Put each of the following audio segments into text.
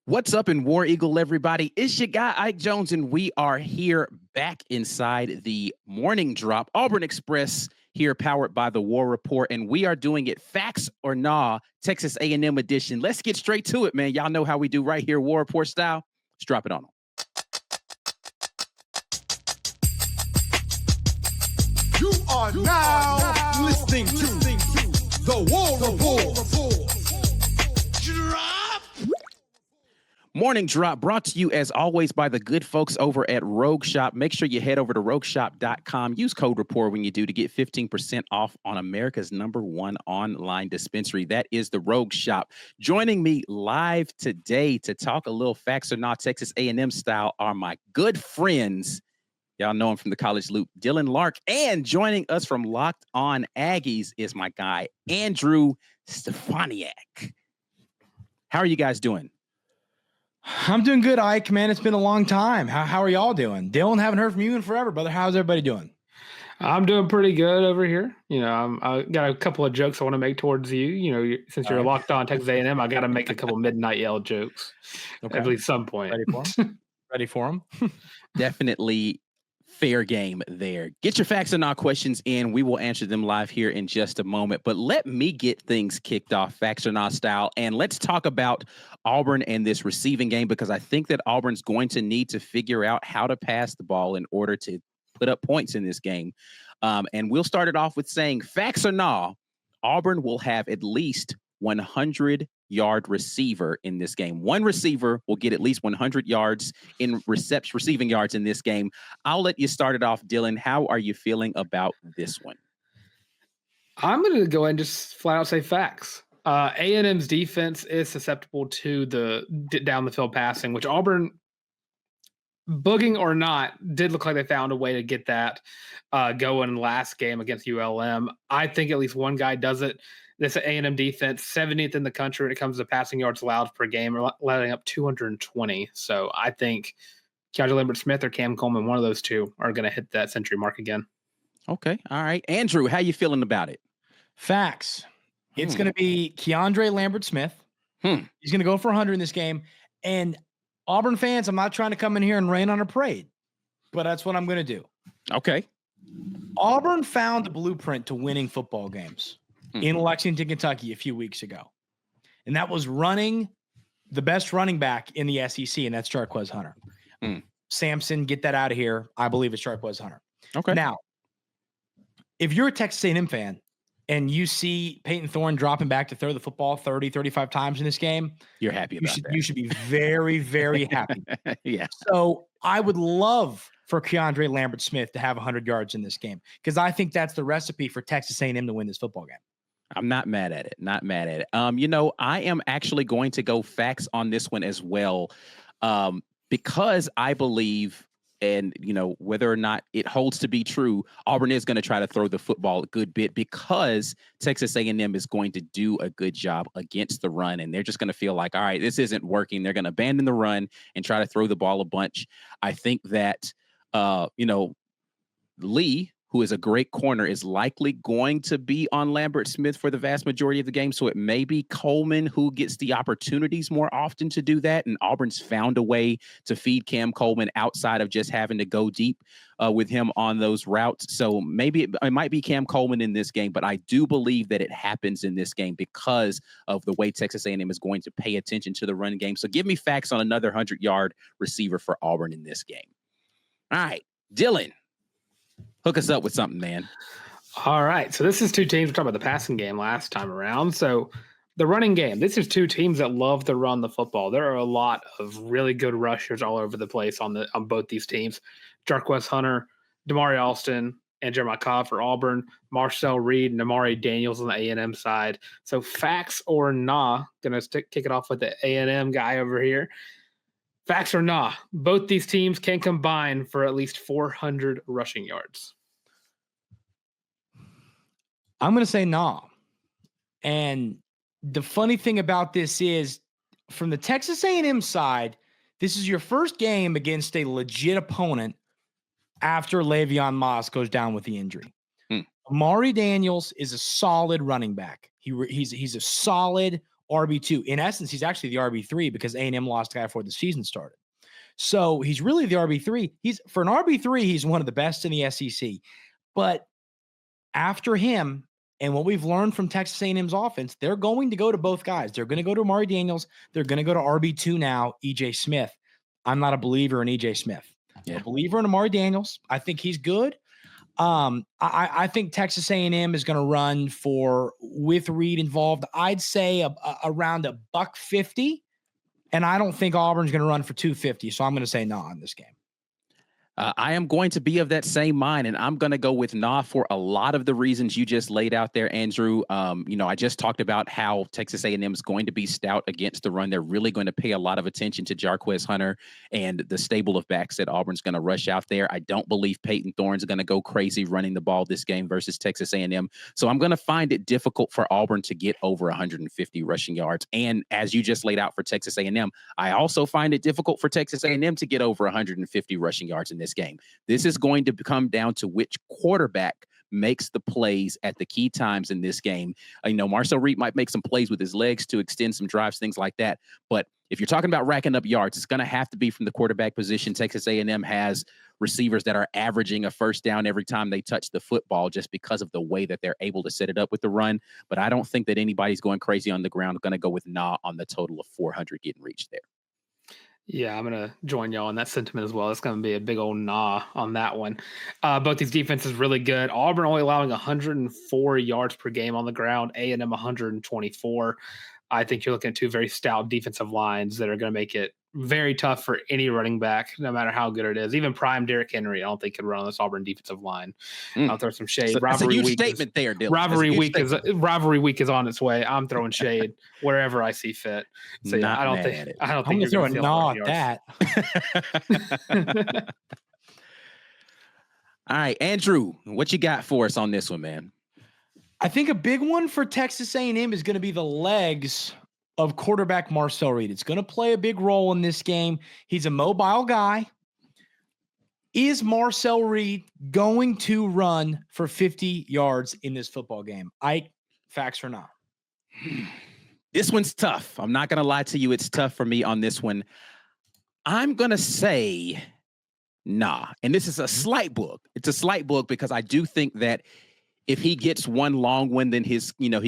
What's up in War Eagle, everybody? It's your guy, Ike Jones, and we are here back inside the morning drop. Auburn Express here, powered by the War Report, and we are doing it facts or nah, Texas A&M edition. Let's get straight to it, man. Y'all know how we do right here, War Report style. Let's drop it on them. You are now listening to the War Report. Morning Drop brought to you as always by the good folks over at Rogue Shop. Make sure you head over to rogueshop.com. Use code REPORT when you do to get 15% off on America's #1 online dispensary. That is the Rogue Shop. Joining me live today to talk a little facts or not Texas A&M style are my good friends. Y'all know him from the College Loop, Dylan Lark. And joining us from Locked On Aggies is my guy, Andrew Stefaniak. How are you guys doing? I'm doing good, Ike, man. It's been a long time. How are y'all doing? Dylan, haven't heard from you in forever, brother. How's everybody doing? I'm doing pretty good over here. You know, I got a couple of jokes I want to make towards you. You know, since you're locked on Texas A&M, I got to make a couple midnight yell jokes at least some point. Ready for them? Ready for them? Definitely fair game there. Get your facts and not questions in. We will answer them live here in just a moment. But let me get things kicked off, facts or not style, and let's talk about Auburn and this receiving game, because I think that Auburn's going to need to figure out how to pass the ball in order to put up points in this game. And we'll start it off with saying, facts or not, Auburn will have at least 100-yard receiver in this game. One receiver will get at least 100 yards in receiving yards in this game. I'll let you start it off, Dylan. How are you feeling about this one? I'm going to go ahead and just flat out say facts. A&M's defense is susceptible to the down the field passing, which Auburn, booging or not, did look like they found a way to get that going in the last game against ULM. I think at least one guy does it. This A&M defense, 70th in the country when it comes to passing yards allowed per game, letting up 220. So I think Keandre Lambert-Smith or Cam Coleman, one of those two, are going to hit that century mark again. Okay. All right. Andrew, how you feeling about it? Facts. It's going to be Keandre Lambert-Smith. He's going to go for 100 in this game. And Auburn fans, I'm not trying to come in here and rain on a parade, but that's what I'm going to do. Okay. Auburn found the blueprint to winning football games in Lexington, Kentucky a few weeks ago. And that was running the best running back in the SEC, and that's Jarquez Hunter. Samson, get that out of here. I believe it's Jarquez Hunter. Okay. Now, if you're a Texas A&M fan and you see Peyton Thorne dropping back to throw the football 30, 35 times in this game, you're happy about that. You should be very, very happy. Yeah. So I would love for Keandre Lambert-Smith to have 100 yards in this game, because I think that's the recipe for Texas A&M to win this football game. I'm not mad at it. Not mad at it. You know, I am actually going to go facts on this one as well, because I believe, and, you know, whether or not it holds to be true, Auburn is going to try to throw the football a good bit, because Texas A&M is going to do a good job against the run, and they're just going to feel like, all right, this isn't working. They're going to abandon the run and try to throw the ball a bunch. I think that, you know, Lee, who is a great corner, is likely going to be on Lambert-Smith for the vast majority of the game. So it may be Coleman who gets the opportunities more often to do that. And Auburn's found a way to feed Cam Coleman outside of just having to go deep with him on those routes. So maybe it might be Cam Coleman in this game, but I do believe that it happens in this game because of the way Texas A&M is going to pay attention to the run game. So give me facts on another 100-yard receiver for Auburn in this game. All right, Dylan. Hook us up with something, man. All right. So this is two teams. We're talking about the passing game last time around. So the running game, this is two teams that love to run the football. There are a lot of really good rushers all over the place on both these teams. Jarquez Hunter, Damari Alston, and Jeremiah Cobb for Auburn, Marcel Reed, and Amari Daniels on the A&M side. So facts or nah, going to kick it off with the A&M guy over here. Facts or nah, both these teams can combine for at least 400 rushing yards. I'm going to say nah. And the funny thing about this is, from the Texas A&M side, this is your first game against a legit opponent after Le'Veon Moss goes down with the injury. Amari Daniels is a solid running back. He's a solid RB2. In essence, he's actually the RB3 because A&M lost a guy before the season started. So he's really the RB3. For an RB3, he's one of the best in the SEC. But after him, and what we've learned from Texas A&M's offense, they're going to go to both guys. They're going to go to Amari Daniels. They're going to go to RB2 now, EJ Smith. I'm not a believer in EJ Smith. I'm a believer in Amari Daniels. I think he's good. I think Texas A&M is going to run with Reed involved, I'd say around $150. And I don't think Auburn's going to run for 250. So I'm going to say nah in this game. I am going to be of that same mind, and I'm going to go with nah for a lot of the reasons you just laid out there, Andrew. I just talked about how Texas A&M is going to be stout against the run. They're really going to pay a lot of attention to Jarquez Hunter and the stable of backs that Auburn's going to rush out there. I don't believe Peyton Thorne's going to go crazy running the ball this game versus Texas A&M. So I'm going to find it difficult for Auburn to get over 150 rushing yards. And as you just laid out for Texas A&M, I also find it difficult for Texas A&M to get over 150 rushing yards in this game. This is going to come down to which quarterback makes the plays at the key times in this game. Marcel Reed might make some plays with his legs to extend some drives, things like that. But if you're talking about racking up yards, it's going to have to be from the quarterback position. Texas A&M has receivers that are averaging a first down every time they touch the football just because of the way that they're able to set it up with the run. But I don't think that anybody's going crazy on the ground. I'm going to go with nah on the total of 400 getting reached there. Yeah, I'm going to join y'all on that sentiment as well. It's going to be a big old nah on that one. Both these defenses really good. Auburn only allowing 104 yards per game on the ground, A&M 124. I think you're looking at two very stout defensive lines that are going to make it very tough for any running back, no matter how good it is. Even prime Derrick Henry, I don't think could run on this Auburn defensive line. I'll throw some shade. So that's a huge statement there, Dylan. Rivalry week is on its way. I'm throwing shade wherever I see fit. So yeah, I don't think I'm you're going to throw a gnaw at that. All right, Andrew, what you got for us on this one, man? I think a big one for Texas A&M is going to be the legs of quarterback Marcel Reed. It's going to play a big role in this game. He's a mobile guy. Is Marcel Reed going to run for 50 yards in this football game? Facts or not? This one's tough. I'm not going to lie to you. It's tough for me on this one. I'm going to say nah. And this is a slight book. It's a slight book because I do think that if he gets one long one, then he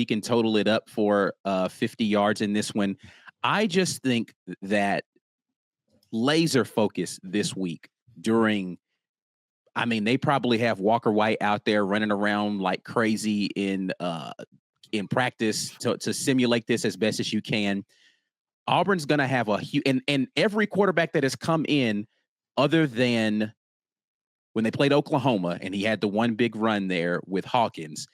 can total it up for 50 yards in this one. I just think that laser focus this week they probably have Walker White out there running around like crazy in practice to simulate this as best as you can. Auburn's going to have a huge, and every quarterback that has come in other than when they played Oklahoma and he had the one big run there with Hawkins,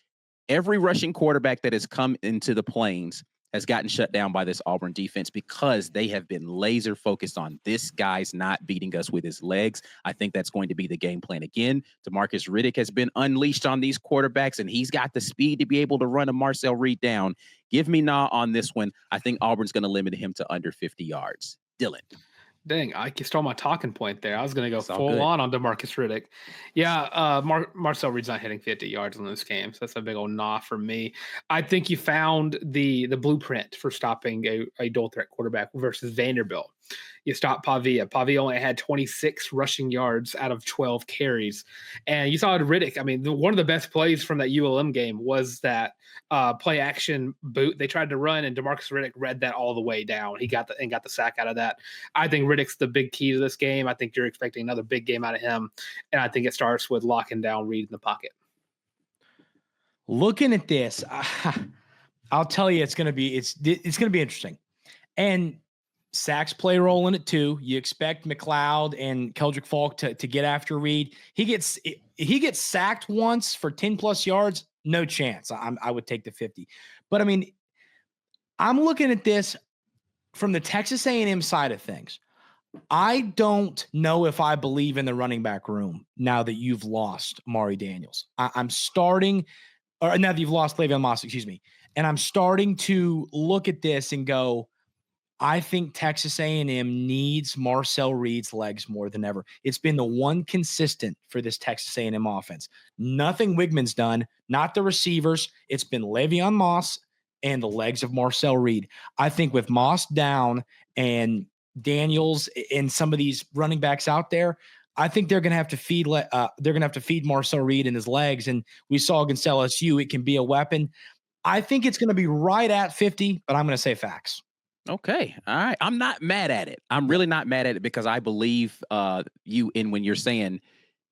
every rushing quarterback that has come into the Plains has gotten shut down by this Auburn defense because they have been laser focused on this guy's not beating us with his legs. I think that's going to be the game plan again. DeMarcus Riddick has been unleashed on these quarterbacks, and he's got the speed to be able to run a Marcel Reed down. Give me nah on this one. I think Auburn's going to limit him to under 50 yards. Dylan. Dang, I stole my talking point there. I was going to go full on DeMarcus Riddick. Yeah, Marcel Reed's not hitting 50 yards in this game, so that's a big old nah for me. I think you found the blueprint for stopping a dual threat quarterback versus Vanderbilt. You stopped Pavia. Pavia only had 26 rushing yards out of 12 carries. And you saw Riddick. I mean, one of the best plays from that ULM game was that play action boot. They tried to run, and DeMarcus Riddick read that all the way down. He got the sack out of that. I think Riddick's the big key to this game. I think you're expecting another big game out of him. And I think it starts with locking down Reed in the pocket. Looking at this, I'll tell you, it's going to be interesting. And sacks play a role in it too. You expect McLeod and Keldrick Falk to get after Reed. He gets sacked once for 10 plus yards. No chance. I would take the 50. But I mean, I'm looking at this from the Texas A&M side of things. I don't know if I believe in the running back room now that you've lost Maury Daniels. I'm starting, or now that you've lost Le'Veon Moss, excuse me. And I'm starting to look at this and go, I think Texas A&M needs Marcel Reed's legs more than ever. It's been the one consistent for this Texas A&M offense. Nothing Wigman's done, not the receivers. It's been Le'Veon Moss and the legs of Marcel Reed. I think with Moss down and Daniels and some of these running backs out there, I think they're going to have to feed Marcel Reed in his legs. And we saw against LSU, it can be a weapon. I think it's going to be right at 50, but I'm going to say facts. Okay. All right. I'm not mad at it. I'm really not mad at it because I believe you in when you're saying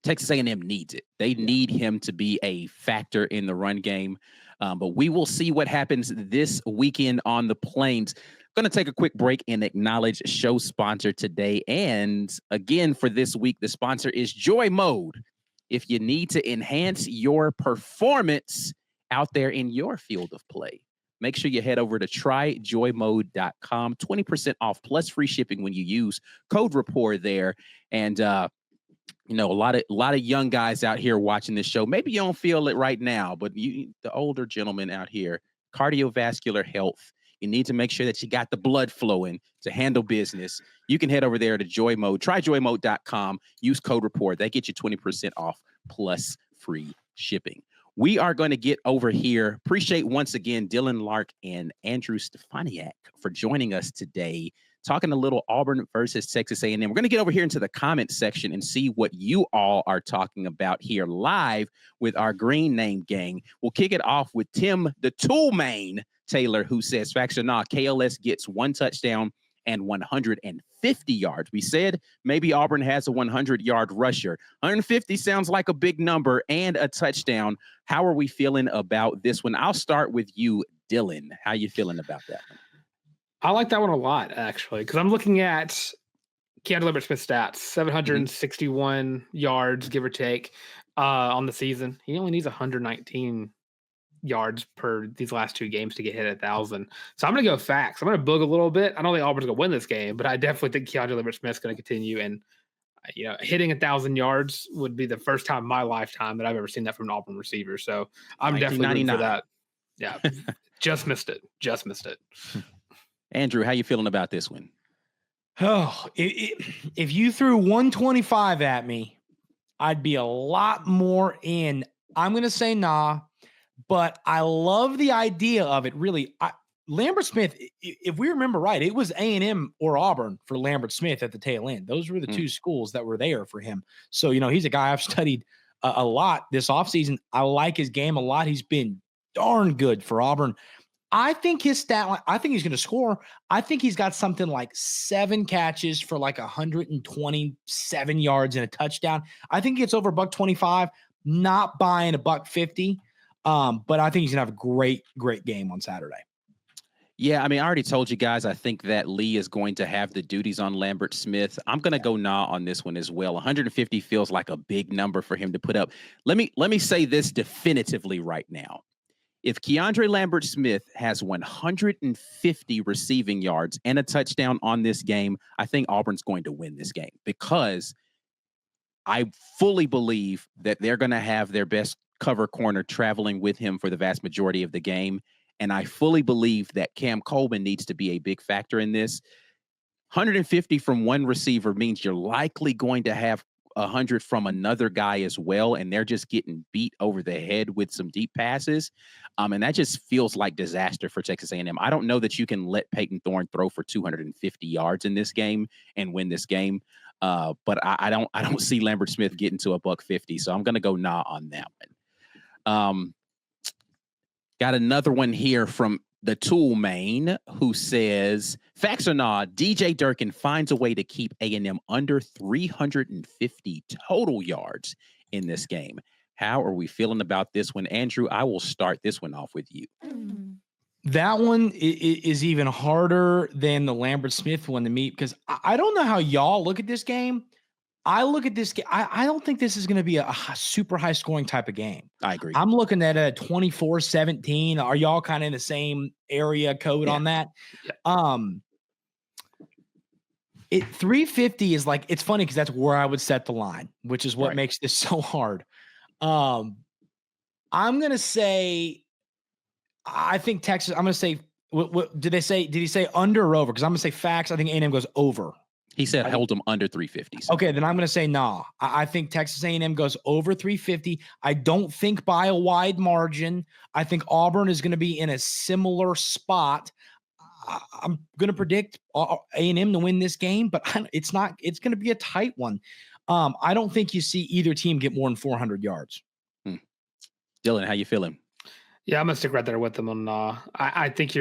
Texas A&M needs it. They need him to be a factor in the run game. But we will see what happens this weekend on the Plains. Going to take a quick break and acknowledge show sponsor today. And again, for this week, the sponsor is Joy Mode. If you need to enhance your performance out there in your field of play, make sure you head over to tryjoymode.com. 20% off plus free shipping when you use code rapport there. And, you know, a lot of young guys out here watching this show. Maybe you don't feel it right now, but the older gentlemen out here, cardiovascular health, you need to make sure that you got the blood flowing to handle business. You can head over there to Joy Mode, tryjoymode.com, use code rapport. They get you 20% off plus free shipping. We are going to get over here. Appreciate once again Dylan Lark and Andrew Stefaniak for joining us today, talking a little Auburn versus Texas A&M. We're going to get over here into the comment section and see what you all are talking about here live with our Green Name Gang. We'll kick it off with Tim, the Tool Main Taylor, who says, facts or not, KLS gets 1 touchdown and 150 yards. We said maybe Auburn has a 100-yard rusher. 150 sounds like a big number and a touchdown. How are we feeling about this one? I'll start with you, Dylan. How you feeling about that one? I like that one a lot, actually, because I'm looking at Keandre Lambert-Smith's stats, 761 yards, give or take, on the season. He only needs 119 yards per these last 2 games to get hit 1,000. So I'm going to go facts. I'm going to boog a little bit. I don't think Auburn's going to win this game, but I definitely think Keandre Lambert-Smith's going to continue. And, you know, hitting 1,000 yards would be the first time in my lifetime that I've ever seen that from an Auburn receiver. So I'm definitely rooting for that. Yeah. Just missed it. Andrew, how you feeling about this one? Oh, if you threw 125 at me, I'd be a lot more in. I'm going to say nah. But I love the idea of it, really. Lambert-Smith, if we remember right, it was A&M or Auburn for Lambert-Smith at the tail end. Those were the 2 schools that were there for him. So, you know, he's a guy I've studied a lot this offseason. I like his game a lot. He's been darn good for Auburn. I think his stat line, I think he's going to score. I think he's got something like 7 catches for like 127 yards and a touchdown. I think he gets over $125, not buying $150. But I think he's going to have a great game on Saturday. Yeah, I mean, I already told you guys, I think that Lee is going to have the duties on Lambert-Smith. I'm going to go nah on this one as well. 150 feels like a big number for him to put up. Let me say this definitively right now. If Keandre Lambert-Smith has 150 receiving yards and a touchdown on this game, I think Auburn's going to win this game because I fully believe that they're going to have their best cover corner traveling with him for the vast majority of the game. And I fully believe that Cam Coleman needs to be a big factor in this. 150 from one receiver means you're likely going to have 100 from another guy as well. And they're just getting beat over the head with some deep passes. And that just feels like disaster for Texas A&M. I don't know that you can let Peyton Thorne throw for 250 yards in this game and win this game. But I don't see Lambert-Smith getting to $150. So I'm going to go nah on that one. Got another one here from the Tool Main who says, facts or nah, DJ Durkin finds a way to keep A&M under 350 total yards in this game. How are we feeling about this one? Andrew, I will start this one off with you. That one is even harder than the Lambert-Smith one to me because I don't know how y'all look at this game. I look at this game. I don't think this is going to be a super high scoring type of game. I agree. I'm looking at a 24-17. Are y'all kind of in the same area code on that? Yeah. 350 is like, it's funny because that's where I would set the line, which is what makes this so hard. I'm going to say, I think Texas, I'm going to say, what did they say? Did he say under or over? Because I'm going to say facts. I think A&M goes over. He said hold them under 350. So. Okay, then I'm going to say nah. I think Texas A&M goes over 350. I don't think by a wide margin. I think Auburn is going to be in a similar spot. I'm going to predict A&M to win this game, but it's not. It's going to be a tight one. I don't think you see either team get more than 400 yards. Dylan, how you feeling? Yeah, I'm gonna stick right there with them on. I think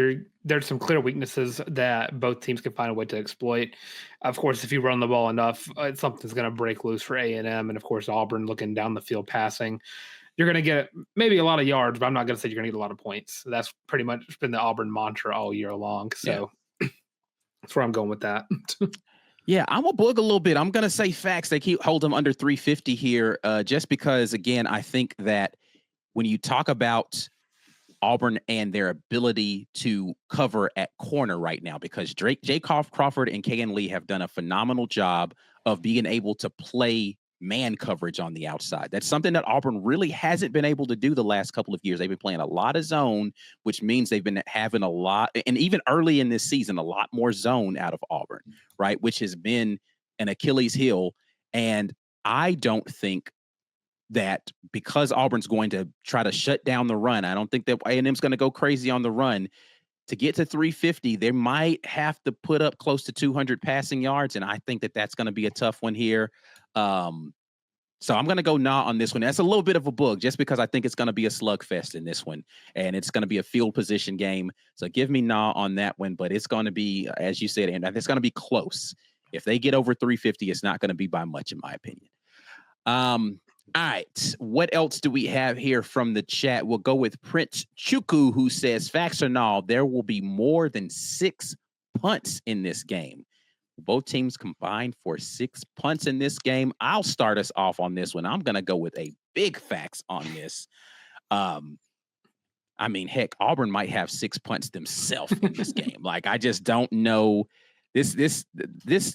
there's some clear weaknesses that both teams can find a way to exploit. Of course, if you run the ball enough, something's gonna break loose for A&M, and of course Auburn looking down the field passing. You're gonna get maybe a lot of yards, but I'm not gonna say you're gonna get a lot of points. That's pretty much been the Auburn mantra all year long. So that's where I'm going with that. Yeah, I'm a bug a little bit. I'm gonna say facts. They keep hold them under 350 here, just because again, I think that when you talk about Auburn and their ability to cover at corner right now, because Jay Crawford and Kagan Lee have done a phenomenal job of being able to play man coverage on the outside. That's something that Auburn really hasn't been able to do the last couple of years. They've been playing a lot of zone, which means they've been having a lot, and even early in this season, a lot more zone out of Auburn, right? Which has been an Achilles heel. And I don't think that because Auburn's going to try to shut down the run, I don't think that A&M's going to go crazy on the run. To get to 350, they might have to put up close to 200 passing yards, and I think that that's going to be a tough one here. So I'm going to go nah on this one. That's a little bit of a bug just because I think it's going to be a slugfest in this one, and it's going to be a field position game. So give me nah on that one, but it's going to be, as you said, and it's going to be close. If they get over 350, it's not going to be by much, in my opinion. All right. What else do we have here from the chat? We'll go with Prince Chuku, who says, facts or no, there will be more than 6 punts in this game. Both teams combined for 6 punts in this game. I'll start us off on this one. I'm going to go with a big facts on this. I mean, heck, Auburn might have 6 punts themselves in this game. Like, I just don't know. This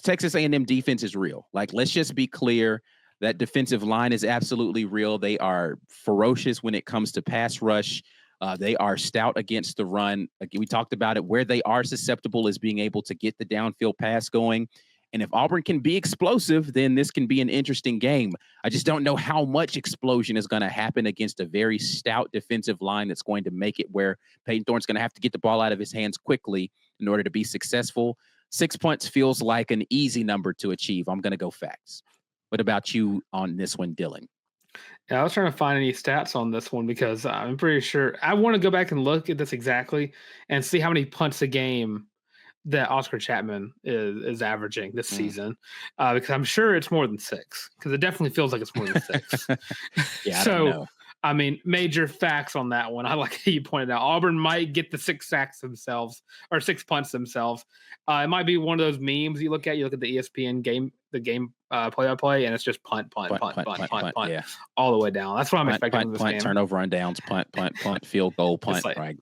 Texas A&M defense is real. Like, let's just be clear. That defensive line is absolutely real. They are ferocious when it comes to pass rush. They are stout against the run. We talked about it. Where they are susceptible is being able to get the downfield pass going. And if Auburn can be explosive, then this can be an interesting game. I just don't know how much explosion is going to happen against a very stout defensive line that's going to make it where Peyton Thorne's going to have to get the ball out of his hands quickly in order to be successful. 6 punts feels like an easy number to achieve. I'm going to go facts. What about you on this one, Dylan? Yeah, I was trying to find any stats on this one because I'm pretty sure I want to go back and look at this exactly and see how many punts a game that Oscar Chapman is averaging this season, because I'm sure it's more than 6, because it definitely feels like it's more than 6. Yeah, I don't know. I mean, major facts on that one. I like how you pointed out. Auburn might get the 6 sacks themselves or 6 punts themselves. It might be one of those memes you look at. You look at the ESPN game play-by-play, and it's just punt, yeah, all the way down. That's what I'm expecting in this game. Turnover on downs, punt, field goal, punt. Like, right.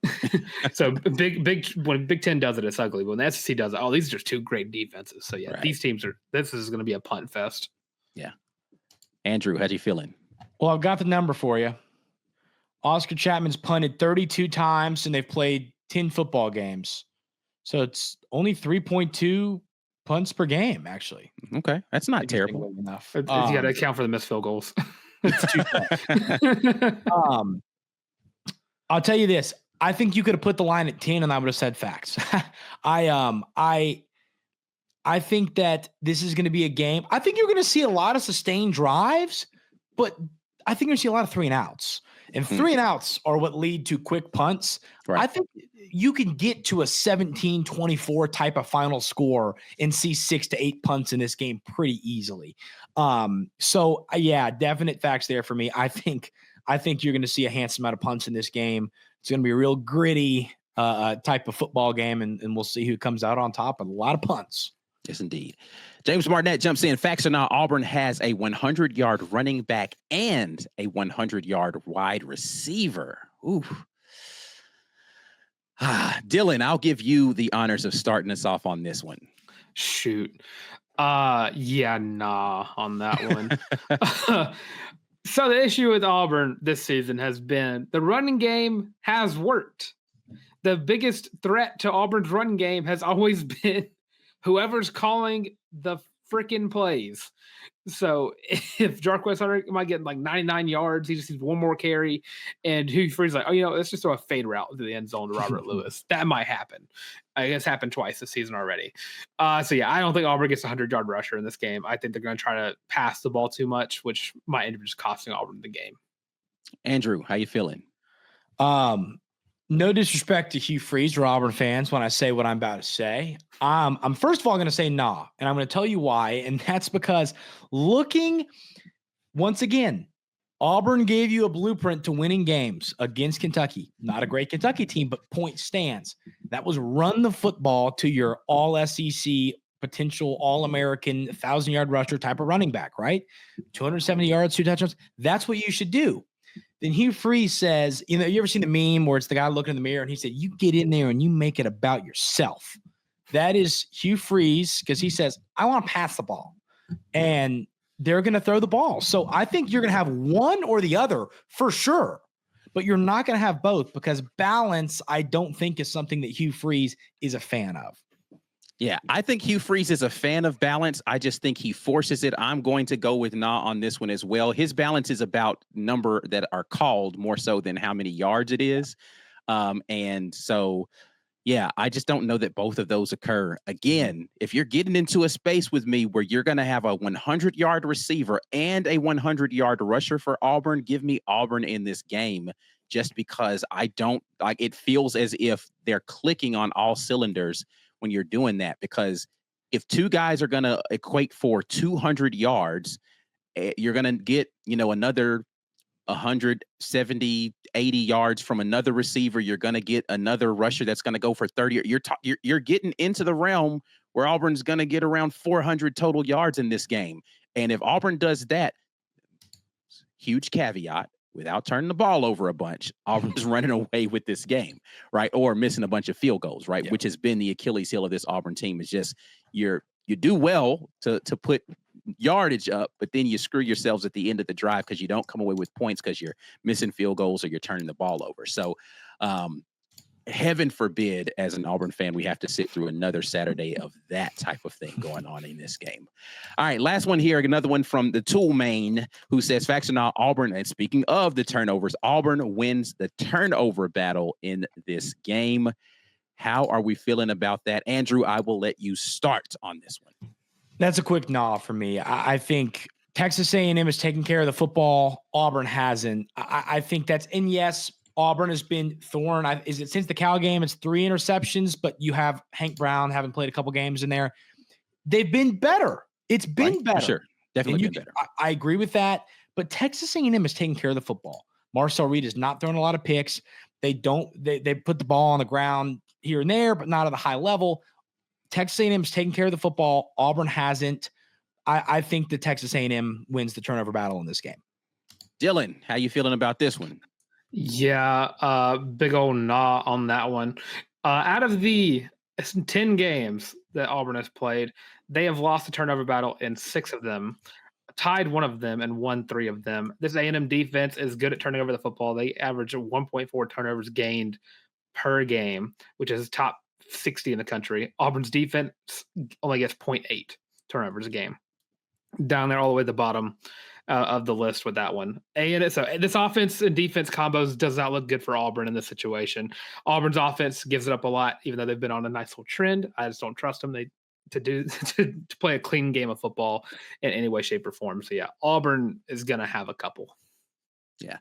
So when Big Ten does it, it's ugly. But when the SEC does it, these are just 2 great defenses. So yeah, These teams are. This is going to be a punt fest. Yeah. Andrew, how you feeling? Well, I've got the number for you. Oscar Chapman's punted 32 times, and they've played 10 football games. So it's only 3.2 punts per game, actually. Okay. That's not terrible enough. You got to account for the missed field goals. It's too bad. I'll tell you this. I think you could have put the line at 10 and I would have said facts. I think that this is going to be a game. I think you're going to see a lot of sustained drives, but I think you're going to see a lot of 3 and outs. And 3 and outs are what lead to quick punts. Right. I think you can get to a 17-24 type of final score and see 6 to 8 punts in this game pretty easily. So yeah, definite facts there for me. I think you're going to see a handsome amount of punts in this game. It's going to be a real gritty type of football game, and we'll see who comes out on top with a lot of punts. Yes, indeed. James Martinette jumps in. Facts or not, Auburn has a 100-yard running back and a 100-yard wide receiver. Ooh. Dylan, I'll give you the honors of starting us off on this one. Shoot. Yeah, nah on that one. So the issue with Auburn this season has been the running game has worked. The biggest threat to Auburn's running game has always been whoever's calling the freaking plays. So if Jarquez Hunter might get like 99 yards, he just needs one more carry, and Hugh Freeze like, let's just throw a fade route to the end zone to Robert Lewis. That might happen. I guess happened twice this season already. So yeah, I don't think Auburn gets a 100-yard rusher in this game. I think they're going to try to pass the ball too much, which might end up just costing Auburn the game. Andrew, how you feeling? No disrespect to Hugh Freeze or Auburn fans when I say what I'm about to say. I'm first of all going to say nah, and I'm going to tell you why. And that's because looking once again, Auburn gave you a blueprint to winning games against Kentucky. Not a great Kentucky team, but point stands. That was run the football to your all SEC, potential All-American 1,000-yard rusher type of running back, right? 270 yards, 2 touchdowns. That's what you should do. Then Hugh Freeze says, you ever seen the meme where it's the guy looking in the mirror and he said, you get in there and you make it about yourself. That is Hugh Freeze, because he says, I want to pass the ball. And they're going to throw the ball. So I think you're going to have one or the other for sure, but you're not going to have both, because balance, I don't think, is something that Hugh Freeze is a fan of. Yeah, I think Hugh Freeze is a fan of balance. I just think he forces it. I'm going to go with nah on this one as well. His balance is about number that are called more so than how many yards it is. And so, yeah, I just don't know that both of those occur. Again, if you're getting into a space with me where you're going to have a 100-yard receiver and a 100-yard rusher for Auburn, give me Auburn in this game, just because I don't like it. Feels as if they're clicking on all cylinders when you're doing that, because if two guys are going to equate for 200 yards, you're going to get, another 170, 80 yards from another receiver. You're going to get another rusher that's going to go for 30. You're getting into the realm where Auburn's going to get around 400 total yards in this game. And if Auburn does that, huge caveat, without turning the ball over a bunch, Auburn's running away with this game, right? Or missing a bunch of field goals, right? Yeah. Which has been the Achilles heel of this Auburn team. Is just you do well to put yardage up, but then you screw yourselves at the end of the drive because you don't come away with points because you're missing field goals or you're turning the ball over. So heaven forbid, as an Auburn fan, we have to sit through another Saturday of that type of thing going on in this game. All right, last one here. Another one from the Tool Main, who says, facts or not, Auburn, and speaking of the turnovers, Auburn wins the turnover battle in this game. How are we feeling about that? Andrew, I will let you start on this one. That's a quick nah for me. I think Texas A&M is taking care of the football. Auburn hasn't. I think that's, and yes, Auburn has been thorn. Is it since the Cal game? It's 3 interceptions, but you have Hank Brown having played a couple games in there. They've been better. It's been better. Sure. Definitely been better. I agree with that. But Texas A&M is taking care of the football. Marcel Reed is not throwing a lot of picks. They put the ball on the ground here and there, but not at a high level. Texas A&M is taking care of the football. Auburn hasn't. I think that Texas A&M wins the turnover battle in this game. Dylan, how you feeling about this one? Yeah, big old nah on that one. Out of the 10 games that Auburn has played, they have lost the turnover battle in 6 of them, tied 1 of them, and won 3 of them. This A&M defense is good at turning over the football. They average 1.4 turnovers gained per game, which is top 60 in the country. Auburn's defense only gets 0.8 turnovers a game. Down there all the way at the bottom of the list with that one. And so this offense and defense combos does not look good for Auburn in this situation. Auburn's offense gives it up a lot, even though they've been on a nice little trend. I just don't trust them to play a clean game of football in any way, shape, or form. So yeah, Auburn is going to have a couple. Yeah.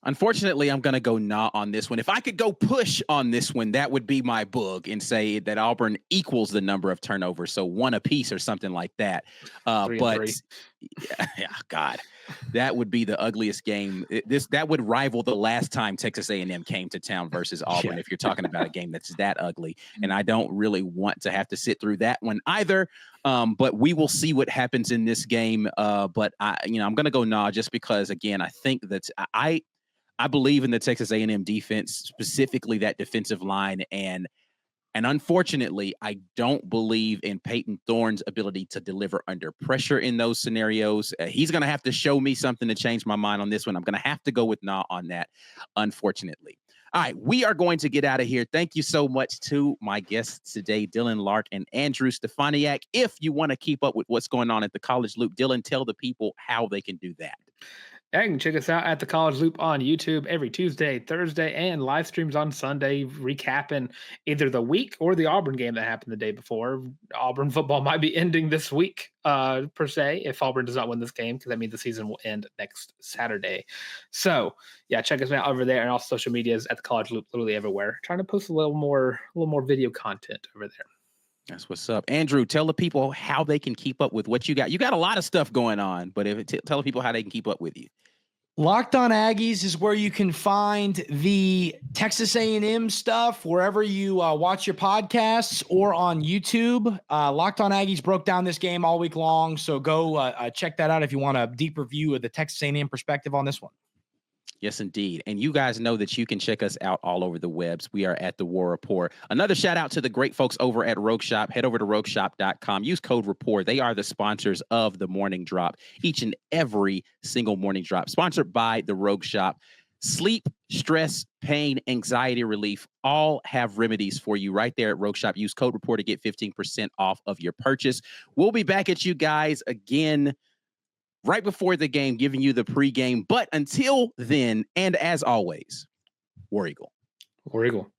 Unfortunately, I'm going to go nah on this one. If I could go push on this one, that would be my book and say that Auburn equals the number of turnovers, so 1 apiece or something like that. But yeah, God, that would be the ugliest game. That would rival the last time Texas A&M came to town versus Auburn. If you're talking about a game that's that ugly, and I don't really want to have to sit through that one either. But we will see what happens in this game. But I'm going to go nah just because, again, I think that I believe in the Texas A&M defense, specifically that defensive line. And unfortunately, I don't believe in Peyton Thorne's ability to deliver under pressure in those scenarios. He's going to have to show me something to change my mind on this one. I'm going to have to go with nah on that, unfortunately. All right, we are going to get out of here. Thank you so much to my guests today, Dylan Lark and Andrew Stefaniak. If you want to keep up with what's going on at the College Loop, Dylan, tell the people how they can do that. Yeah, you can check us out at the College Loop on YouTube every Tuesday, Thursday, and live streams on Sunday, recapping either the week or the Auburn game that happened the day before. Auburn football might be ending this week, per se, if Auburn does not win this game, because that means the season will end next Saturday. So, yeah, check us out over there, and also social medias at the College Loop, literally everywhere. Trying to post a little more video content over there. That's what's up. Andrew, tell the people how they can keep up with what you got. You got a lot of stuff going on, but tell the people how they can keep up with you. Locked on Aggies is where you can find the Texas A&M stuff wherever you watch your podcasts or on YouTube. Locked on Aggies broke down this game all week long, so go check that out if you want a deeper view of the Texas A&M perspective on this one. Yes, indeed. And you guys know that you can check us out all over the webs. We are at the War Report. Another shout out to the great folks over at Rogue Shop. Head over to rogueshop.com. Use code REPORT. They are the sponsors of the Morning Drop, each and every single Morning Drop, sponsored by the Rogue Shop. Sleep, stress, pain, anxiety relief, all have remedies for you right there at Rogue Shop. Use code REPORT to get 15% off of your purchase. We'll be back at you guys again right before the game, giving you the pregame. But until then, and as always, War Eagle. War Eagle.